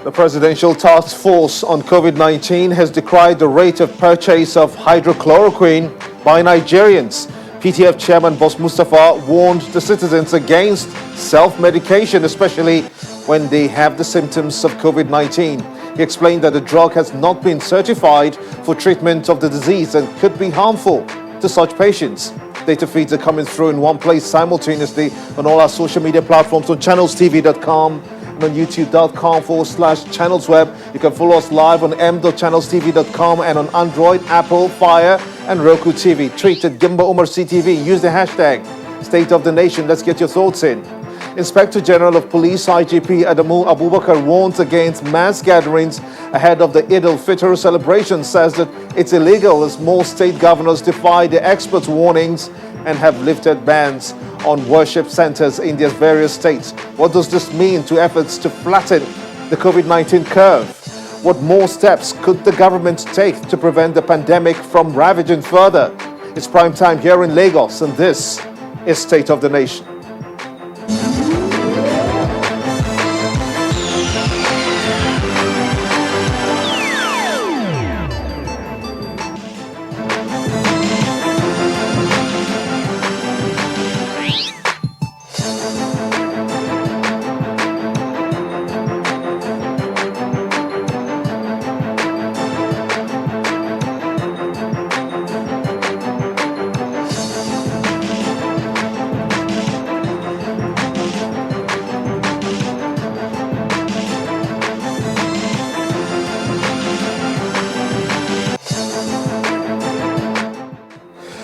The Presidential Task Force on COVID-19 has decried the rate of purchase of hydrochloroquine by Nigerians. PTF Chairman Boss Mustafa warned the citizens against self-medication, especially when they have the symptoms of COVID-19. He explained that the drug has not been certified for treatment of the disease and could be harmful to such patients. Data feeds are coming through in one place simultaneously on all our social media platforms on channelstv.com and on youtube.com/channelsweb. You can follow us live on m.channelstv.com and on Android, Apple, Fire and Roku TV. Tweet at Gimba Umar CTV. Use the hashtag State of the Nation. Let's get your thoughts in. Inspector General of Police IGP Adamu Abubakar warns against mass gatherings ahead of the Eid al-Fitr celebration, says that it's illegal as more state governors defy the experts' warnings and have lifted bans on worship centers in their various states. What does this mean to efforts to flatten the COVID-19 curve? What more steps could the government take to prevent the pandemic from ravaging further? It's prime time here in Lagos, and this is State of the Nation.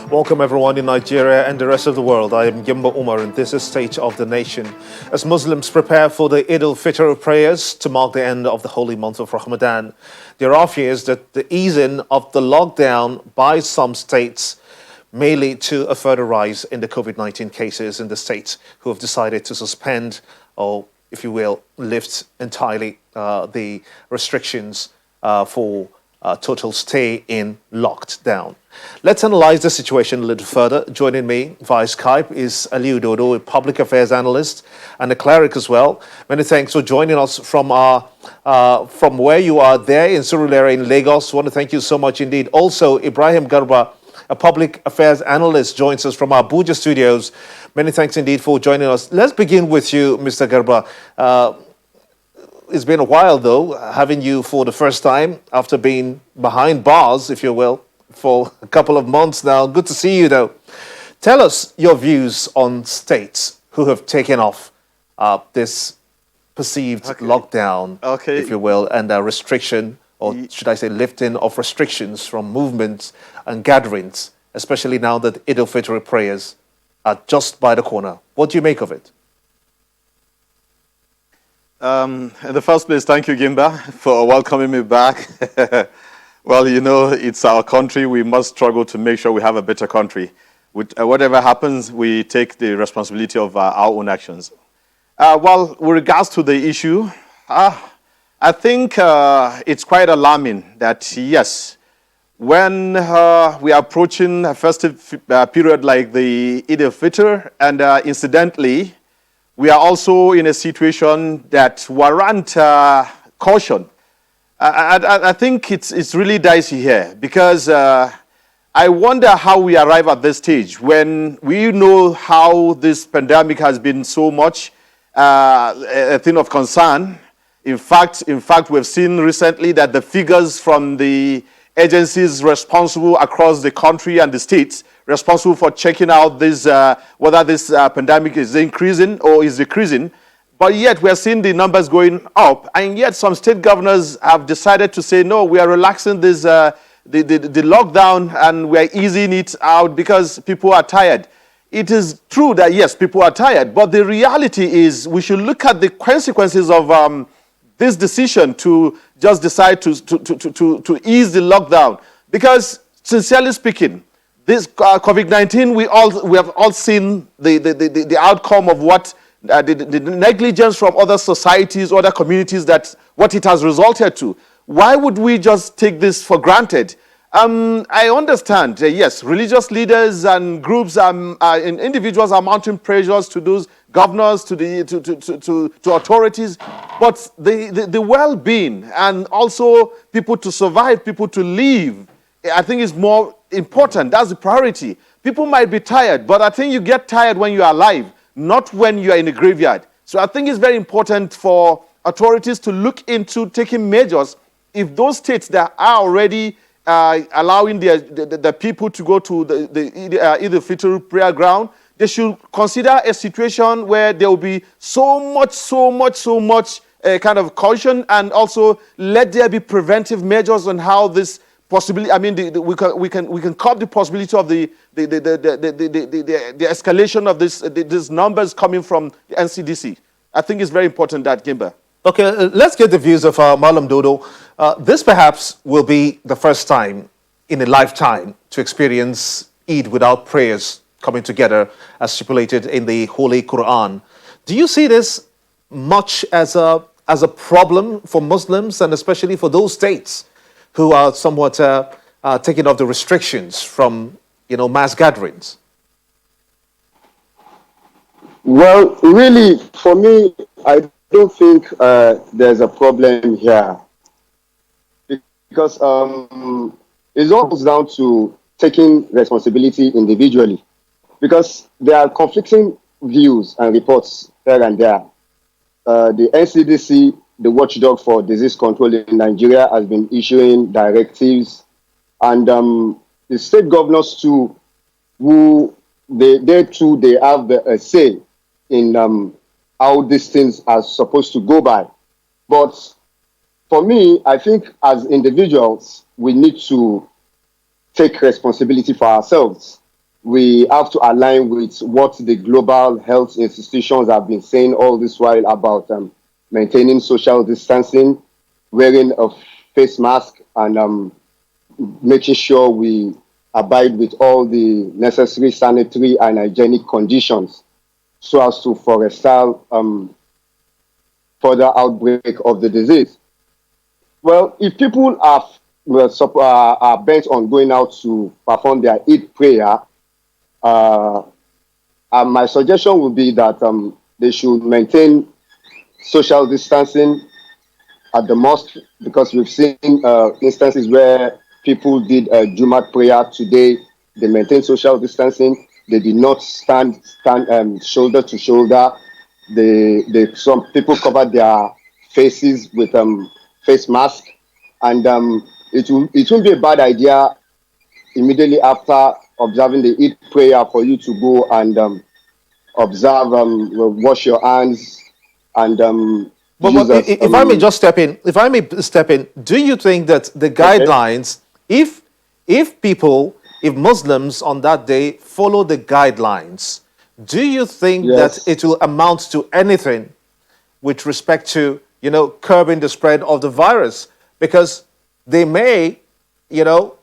Welcome everyone in Nigeria and the rest of the world. I am Gimba Umar and this is State of the Nation. As Muslims prepare for the Eid al-Fitr prayers to mark the end of the holy month of Ramadan, there are fears that the easing of the lockdown by some states may lead to a further rise in the COVID-19 cases in the states who have decided to suspend or, if you will, lift entirely the restrictions for total stay in lockdown. Let's analyze the situation a little further. Joining me via Skype is Aliu Dodo, a public affairs analyst and a cleric as well. Many thanks for joining us from where you are there in Surulere in Lagos. I want to thank you so much indeed. Also, Ibrahim Garba, a public affairs analyst, joins us from our Abuja studios. Many thanks indeed for joining us. Let's begin with you, Mr. Garba. It's been a while, though, having you for the first time after being behind bars, if you will, for a couple of months now. Good to see you, though. Tell us your views on states who have taken off this perceived lockdown, if you will, and a restriction, or should I say lifting of restrictions from movements and gatherings, especially now that Eid al-Fitr prayers are just by the corner. What do you make of it? In the first place, thank you, Gimba, for welcoming me back. Well, you know, it's our country. We must struggle to make sure we have a better country. Whatever happens, we take the responsibility of our own actions. Well, with regards to the issue, I think it's quite alarming that, yes, when we are approaching a festive period like the Eid al-Fitr, and incidentally, we are also in a situation that warrants caution. I think it's really dicey here because I wonder how we arrive at this stage when we know how this pandemic has been so much a thing of concern. In fact, we've seen recently that the figures from the agencies responsible across the country and the states responsible for checking out this whether this pandemic is increasing or is decreasing. But yet we are seeing the numbers going up, and yet some state governors have decided to say, no, we are relaxing this the lockdown and we are easing it out because people are tired. It is true that, yes, people are tired, but the reality is we should look at the consequences of this decision to just decide to ease the lockdown. Because, sincerely speaking, this COVID-19, we have all seen the outcome of what the negligence from other societies, other communities, that what it has resulted to. Why would we just take this for granted? I understand, yes, religious leaders and groups and individuals are mounting pressures to governors, to authorities, but the well-being and also people to survive, people to live, I think is more important. That's the priority. People might be tired, but I think you get tired when you are alive, not when you are in a graveyard. So I think it's very important for authorities to look into taking measures if those states that are already allowing the people to go to the Eid al-Fitr prayer ground, they should consider a situation where there will be so much kind of caution, and also let there be preventive measures on how this possibility. I mean, we can curb the possibility of the escalation of these numbers coming from the NCDC. I think it's very important that, Gimba. Okay, let's get the views of Malam Dodo. This perhaps will be the first time in a lifetime to experience Eid without prayers coming together as stipulated in the Holy Quran. Do you see this much as a problem for Muslims, and especially for those states who are somewhat taking off the restrictions from, mass gatherings? Well, really, for me, I don't think there's a problem here, because it all comes down to taking responsibility individually, because there are conflicting views and reports here and there. The NCDC, the watchdog for disease control in Nigeria, has been issuing directives, and the state governors too, who they have a say in how these things are supposed to go by. But for me, I think as individuals, we need to take responsibility for ourselves. We have to align with what the global health institutions have been saying all this while about maintaining social distancing, wearing a face mask, and making sure we abide with all the necessary sanitary and hygienic conditions so as to forestall further outbreak of the disease. Well, if people are bent on going out to perform their Eid prayer, my suggestion would be that they should maintain social distancing at the mosque, because we've seen instances where people did a Jumat prayer today. They maintained social distancing. They did not stand shoulder to shoulder. Some people covered their faces with face mask, and it won't be a bad idea immediately after observing the Eid prayer for you to go and observe, wash your hands, and if I may just step in, do you think that the guidelines, if Muslims on that day follow the guidelines, do you think that it will amount to anything with respect to, curbing the spread of the virus? Because they may,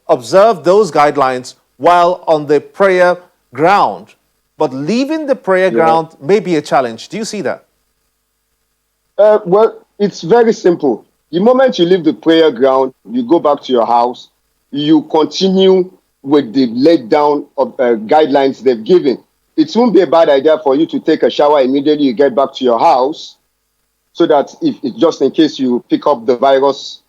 observe those guidelines while on the prayer ground, but leaving the prayer ground may be a challenge. Do you see that? Well, it's very simple. The moment you leave the prayer ground, you go back to your house, you continue with the laid down of guidelines they've given. It won't be a bad idea for you to take a shower immediately you get back to your house, so that just in case you pick up the virus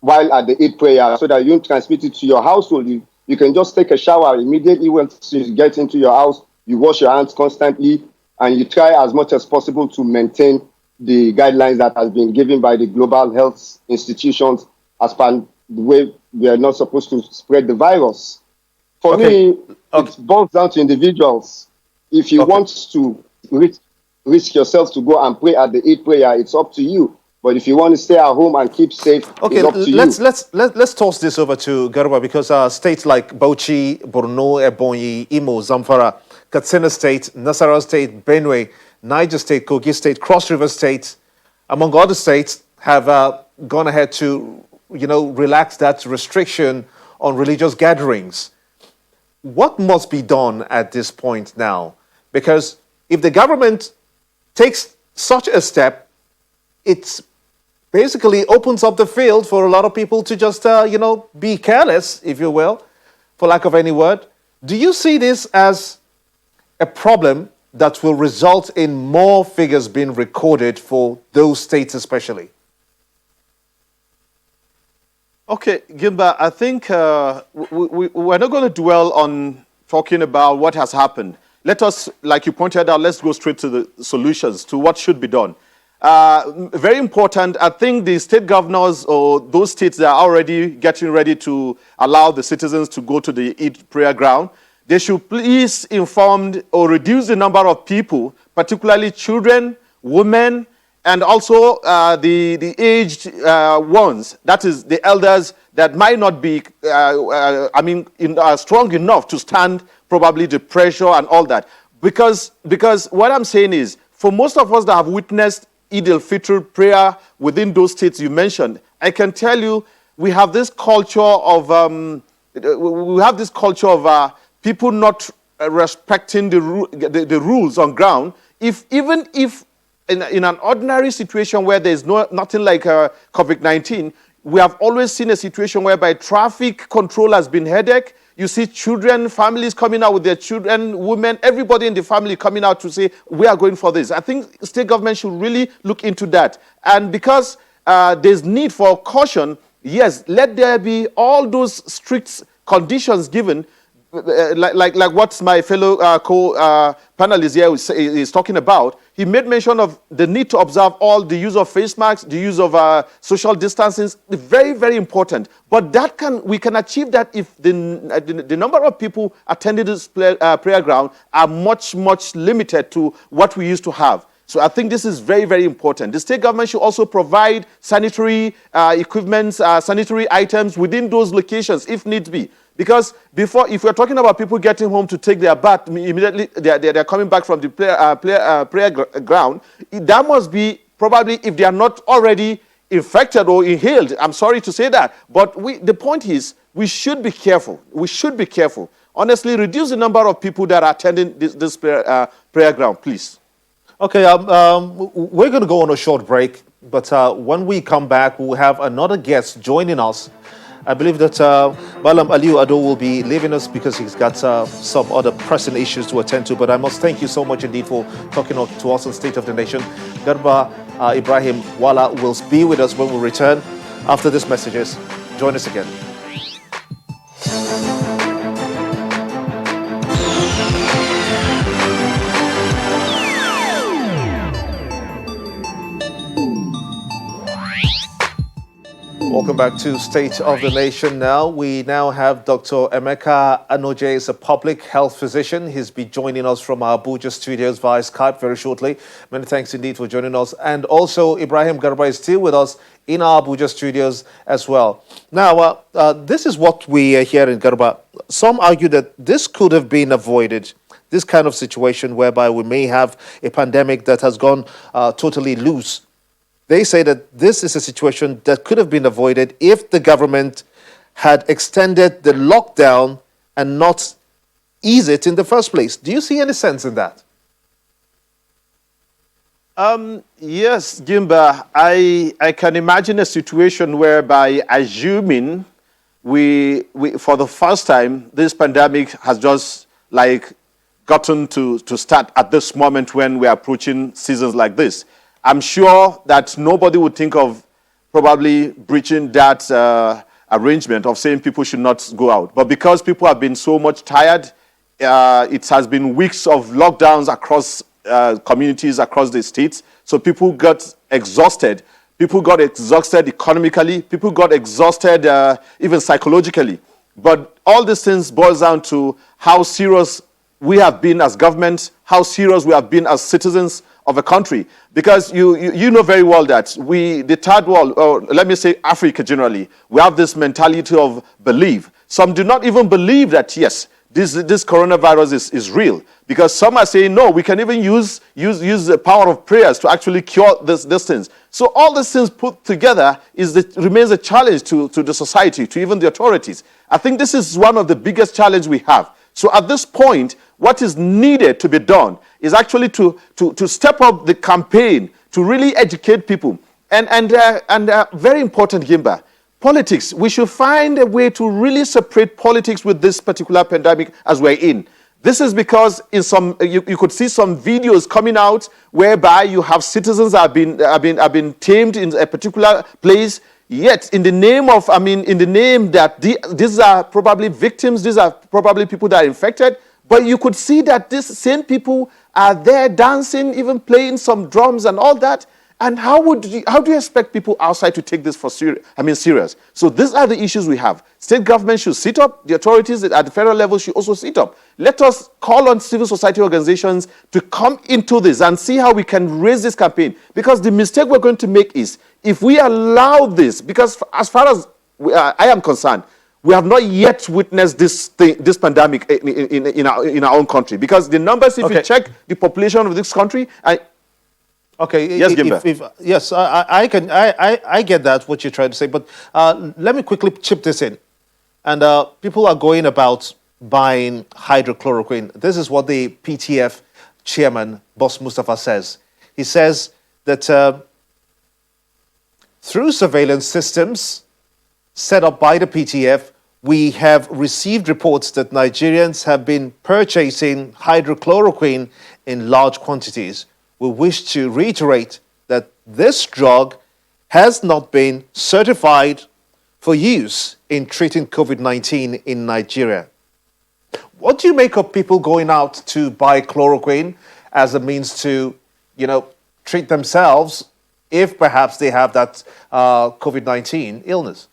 while at the Eid prayer, so that you don't transmit it to your household, you can just take a shower immediately once you get into your house. You wash your hands constantly, and you try as much as possible to maintain the guidelines that has been given by the global health institutions as per the way we are not supposed to spread the virus. For me, it boils down to individuals. If you want to risk yourself to go and pray at the Eid prayer, it's up to you. But if you want to stay at home and keep safe, it's up to you. Let's toss this over to Garba, because states like Bauchi, Borno, Ebonyi, Imo, Zamfara, Katsina State, Nasarawa State, Benue, Niger State, Kogi State, Cross River State, among other states, have gone ahead to, relax that restriction on religious gatherings. What must be done at this point now? Because if the government takes such a step, it basically opens up the field for a lot of people to just, be careless, if you will, for lack of any word. Do you see this as a problem that will result in more figures being recorded for those states especially? Okay, Gimba, I think we're not going to dwell on talking about what has happened. Let us, like you pointed out, let's go straight to the solutions, to what should be done. Very important, I think the state governors or those states that are already getting ready to allow the citizens to go to the Eid prayer ground, they should please inform or reduce the number of people, particularly children, women, and also the aged ones, that is the elders that might not be, strong enough to stand probably the pressure and all that. Because what I'm saying is, for most of us that have witnessed Eid al-Fitr prayer within those states you mentioned, I can tell you we have this culture of people not respecting the rules on ground. Even if in an ordinary situation where there is nothing like COVID-19, we have always seen a situation whereby traffic control has been headache. You see children, families coming out with their children, women, everybody in the family coming out to say, we are going for this. I think state government should really look into that. And because there's need for caution, yes, let there be all those strict conditions given, like what my fellow panelist here is talking about. He made mention of the need to observe all the use of face masks, the use of social distancing, very, very important. But we can achieve that if the number of people attending this prayer ground are much, much limited to what we used to have. So I think this is very, very important. The state government should also provide sanitary equipment, sanitary items within those locations if need be. Because if we're talking about people getting home to take their bath, immediately they're coming back from the prayer ground, that must be probably, if they are not already infected or inhaled, I'm sorry to say that, but the point is, we should be careful. We should be careful. Honestly, reduce the number of people that are attending this prayer ground, please. Okay, we're going to go on a short break, but when we come back, we'll have another guest joining us. I believe that Malam Aliyu Ado will be leaving us because he's got some other pressing issues to attend to. But I must thank you so much indeed for talking to us on State of the Nation. Garba Ibrahim Wala will be with us when we return after these messages. Join us again. Welcome back to State of the Nation now. We now have Dr. Emeka Anoje, is a public health physician. He's be joining us from our Abuja studios via Skype very shortly. Many thanks indeed for joining us. And also Ibrahim Garba is still with us in our Abuja studios as well. Now, this is what we hear in Garba. Some argue that this could have been avoided, this kind of situation whereby we may have a pandemic that has gone totally loose. They say that this is a situation that could have been avoided if the government had extended the lockdown and not ease it in the first place. Do you see any sense in that? Yes, Gimba. I can imagine a situation whereby, assuming we for the first time, this pandemic has just gotten to start at this moment when we are approaching seasons like this. I'm sure that nobody would think of probably breaching that arrangement of saying people should not go out. But because people have been so much tired, it has been weeks of lockdowns across communities, across the states. So people got exhausted. People got exhausted economically. People got exhausted even psychologically. But all these things boils down to how serious we have been as government, how serious we have been as citizens of a country. Because you know very well that the third world, or let me say Africa generally, we have this mentality of belief. Some do not even believe that, yes, this coronavirus is real. Because some are saying, no, we can even use the power of prayers to actually cure this things. So all these things put together remains a challenge to the society, to even the authorities. I think this is one of the biggest challenges we have. So at this point, what is needed to be done is actually to step up the campaign, to really educate people. And very important, Gimba, politics. We should find a way to really separate politics with this particular pandemic as we're in. This is because in some you could see some videos coming out whereby you have citizens have been tamed in a particular place. Yet, in the name of, in the name that these are probably victims, these are probably people that are infected, but you could see that these same people are there dancing, even playing some drums and all that. And how do you expect people outside to take this for serious? So these are the issues we have. State government should sit up. The authorities at the federal level should also sit up. Let us call on civil society organizations to come into this and see how we can raise this campaign. Because the mistake we're going to make is if we allow this, because as far as I am concerned, we have not yet witnessed this pandemic in our own country. Because the numbers, if you check the population of this country, Okay. Yes, Gimba. Yes, I get that, what you're trying to say, but let me quickly chip this in. And people are going about buying hydrochloroquine. This is what the PTF chairman, Boss Mustafa, says. He says that through surveillance systems set up by the PTF, we have received reports that Nigerians have been purchasing hydrochloroquine in large quantities. We wish to reiterate that this drug has not been certified for use in treating COVID-19 in Nigeria. What do you make of people going out to buy chloroquine as a means to, treat themselves if perhaps they have that COVID-19 illness?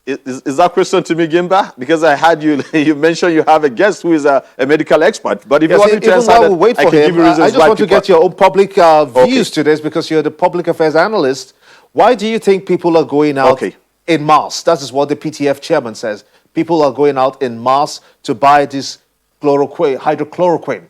Is that question to me, Gimba? Because I had you mentioned you have a guest who is a medical expert. But if you want me to answer that, we wait for him, I just want to get your own public views to this, because you're the public affairs analyst. Why do you think people are going out in mass? That is what the PTF chairman says. People are going out in mass to buy this hydrochloroquine.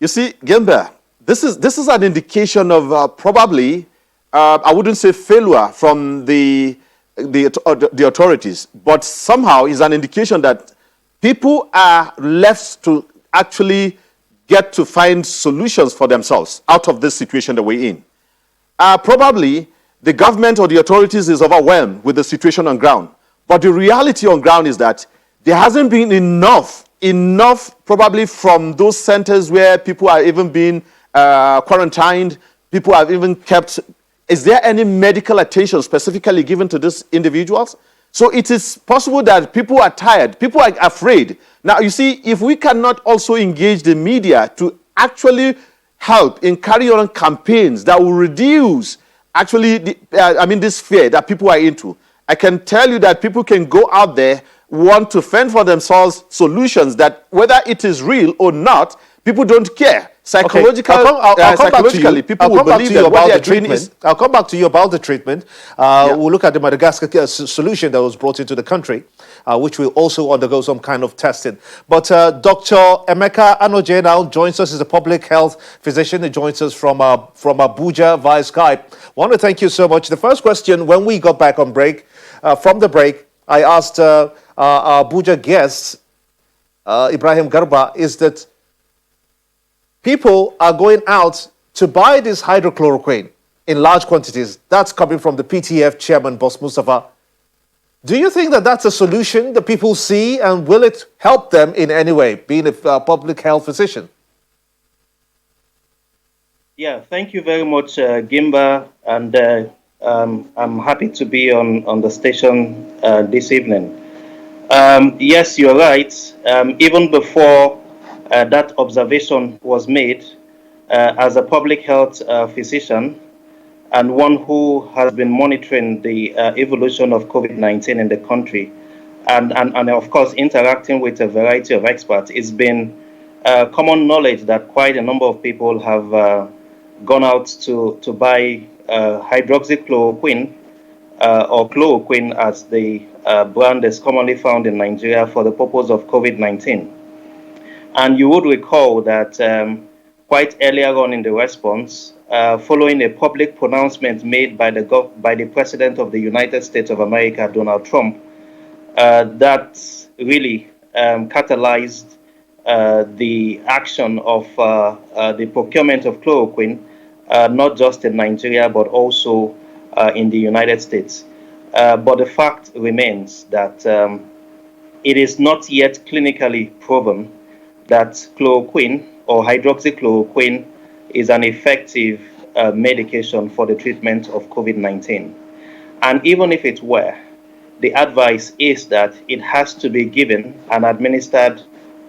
You see, Gimba, this is an indication of probably, I wouldn't say failure from the authorities, but somehow is an indication that people are left to actually get to find solutions for themselves out of this situation that we're in. Probably the government or the authorities is overwhelmed with the situation on ground. But the reality on ground is that there hasn't been enough probably from those centers where people are even being quarantined, people have even kept. Is there any medical attention specifically given to these individuals? So it is possible that people are tired, people are afraid. Now, you see, if we cannot also engage the media to actually help in carrying on campaigns that will reduce actually, this fear that people are into, I can tell you that people can go out there, want to fend for themselves solutions that whether it is real or not, people don't care. Psychologically, people will believe that what they are doing is... I'll come back to you about the treatment. We'll look at the Madagascar solution that was brought into the country, which will also undergo some kind of testing. But Dr. Emeka Anoje now joins us as a public health physician. He joins us from Abuja via Skype. I want to thank you so much. The first question, when we got back on break, from the break, I asked our Abuja guest, Ibrahim Garba, is that people are going out to buy this hydrochloroquine in large quantities. That's coming from the PTF chairman, Boss Mustafa. Do you think that that's a solution that people see, and will it help them in any way, being a public health physician? Yeah, thank you very much, Gimba, and I'm happy to be on the station this evening. Yes, you're right. Even before that observation was made, as a public health physician and one who has been monitoring the evolution of COVID-19 in the country, and of course interacting with a variety of experts, it's been common knowledge that quite a number of people have gone out to buy hydroxychloroquine or chloroquine, as the brand is commonly found in Nigeria, for the purpose of COVID-19. And you would recall that quite earlier on in the response, following a public pronouncement made by the President of the United States of America, Donald Trump, that really catalyzed the action of the procurement of chloroquine, not just in Nigeria, but also in the United States. But the fact remains that it is not yet clinically proven that chloroquine or hydroxychloroquine is an effective medication for the treatment of COVID-19. And even if it were, the advice is that it has to be given and administered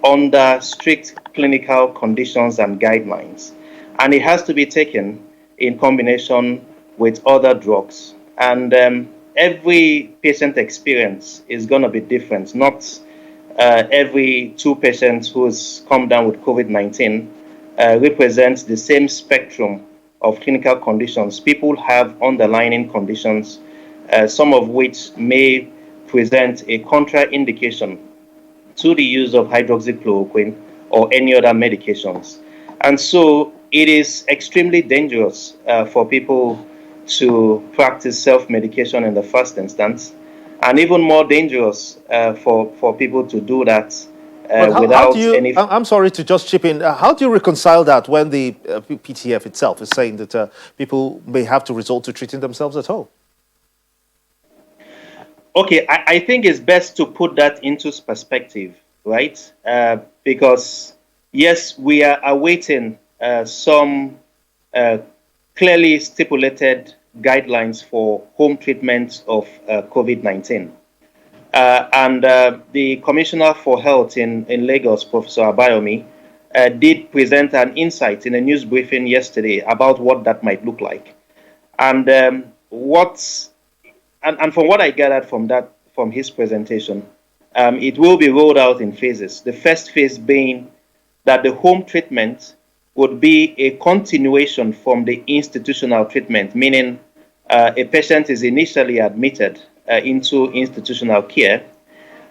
under strict clinical conditions and guidelines. And it has to be taken in combination with other drugs. And every patient experience is going to be different. Not every 2 patients who's come down with COVID-19 represents the same spectrum of clinical conditions. People have underlying conditions, some of which may present a contraindication to the use of hydroxychloroquine or any other medications. And so it is extremely dangerous for people to practice self-medication in the first instance, and even more dangerous for people to do that without any... I'm sorry to just chip in. How do you reconcile that when the PTF itself is saying that people may have to resort to treating themselves at home? Okay, I think it's best to put that into perspective, right? Because, yes, we are awaiting some clearly stipulated guidelines for home treatment of COVID-19. And the Commissioner for Health in Lagos, Professor Abayomi, did present an insight in a news briefing yesterday about what that might look like. And from what I gathered from his presentation, it will be rolled out in phases. The first phase being that the home treatment would be a continuation from the institutional treatment, meaning a patient is initially admitted into institutional care,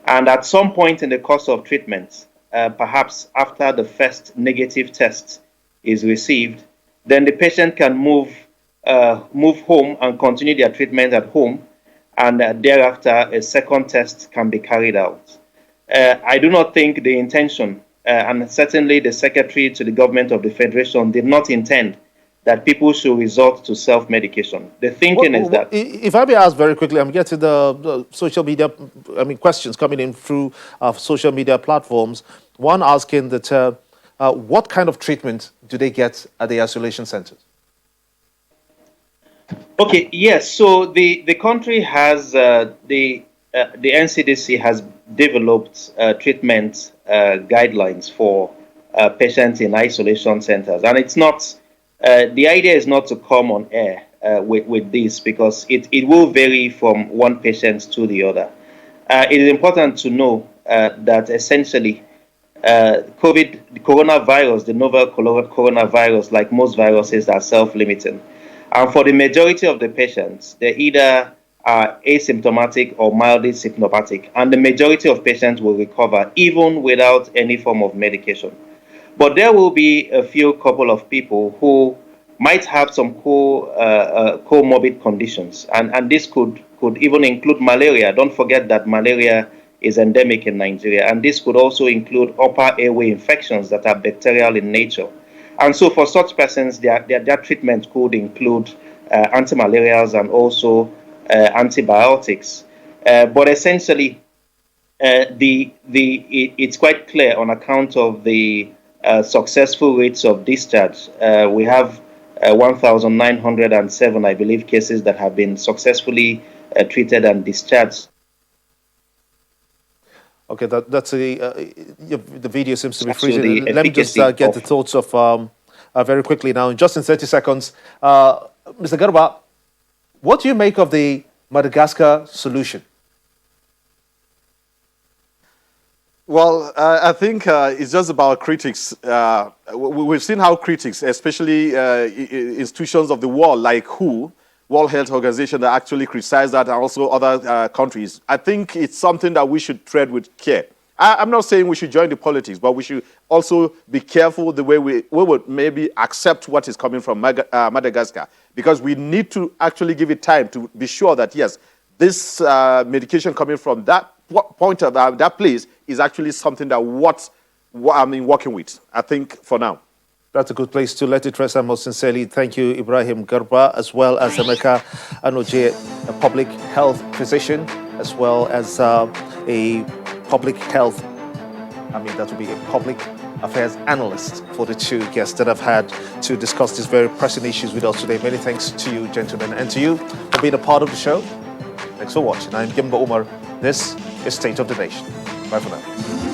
and at some point in the course of treatment, perhaps after the first negative test is received, then the patient can move home and continue their treatment at home, and thereafter a second test can be carried out. I do not think the intention, and certainly the Secretary to the Government of the Federation did not intend that people should resort to self-medication. The thinking is that... If I may ask very quickly, I'm getting the social media, questions coming in through social media platforms. One asking that what kind of treatment do they get at the isolation centers? Okay, yes. So the country has, the NCDC has developed treatment guidelines for patients in isolation centers. And it's not, the idea is not to come on air with this, because it will vary from one patient to the other. It is important to know that essentially the coronavirus, the novel coronavirus, like most viruses, are self-limiting. And for the majority of the patients, they either are asymptomatic or mildly symptomatic, and the majority of patients will recover even without any form of medication. But there will be a couple of people who might have some comorbid conditions, and this could even include malaria. Don't forget that malaria is endemic in Nigeria, and this could also include upper airway infections that are bacterial in nature. And so for such persons, their treatment could include antimalarials and also antibiotics. But essentially, it's quite clear on account of the successful rates of discharge. We have 1,907, I believe, cases that have been successfully treated and discharged. Okay, that's the video seems to be freezing. Let me just get the thoughts of very quickly now, just in 30 seconds. Mr. Garba, what do you make of the Madagascar solution? Well, I think it's just about critics. We've seen how critics, especially institutions of the world like WHO, World Health Organization, that actually criticize that, and also other countries. I think it's something that we should tread with care. I'm not saying we should join the politics, but we should also be careful the way we would maybe accept what is coming from Madagascar, because we need to actually give it time to be sure that, yes, this medication coming from that point of that place is actually something that working with, I think, for now. That's a good place to let it rest. I most sincerely thank you, Ibrahim Garba, as well as Emeka Anoje, a public health physician, as well as a public health, that will be a public affairs analyst for the two guests that I've had to discuss these very pressing issues with us today. Many thanks to you, gentlemen, and to you for being a part of the show. Thanks for watching. I'm Gimba Umar. This is State of the Nation. Bye for now.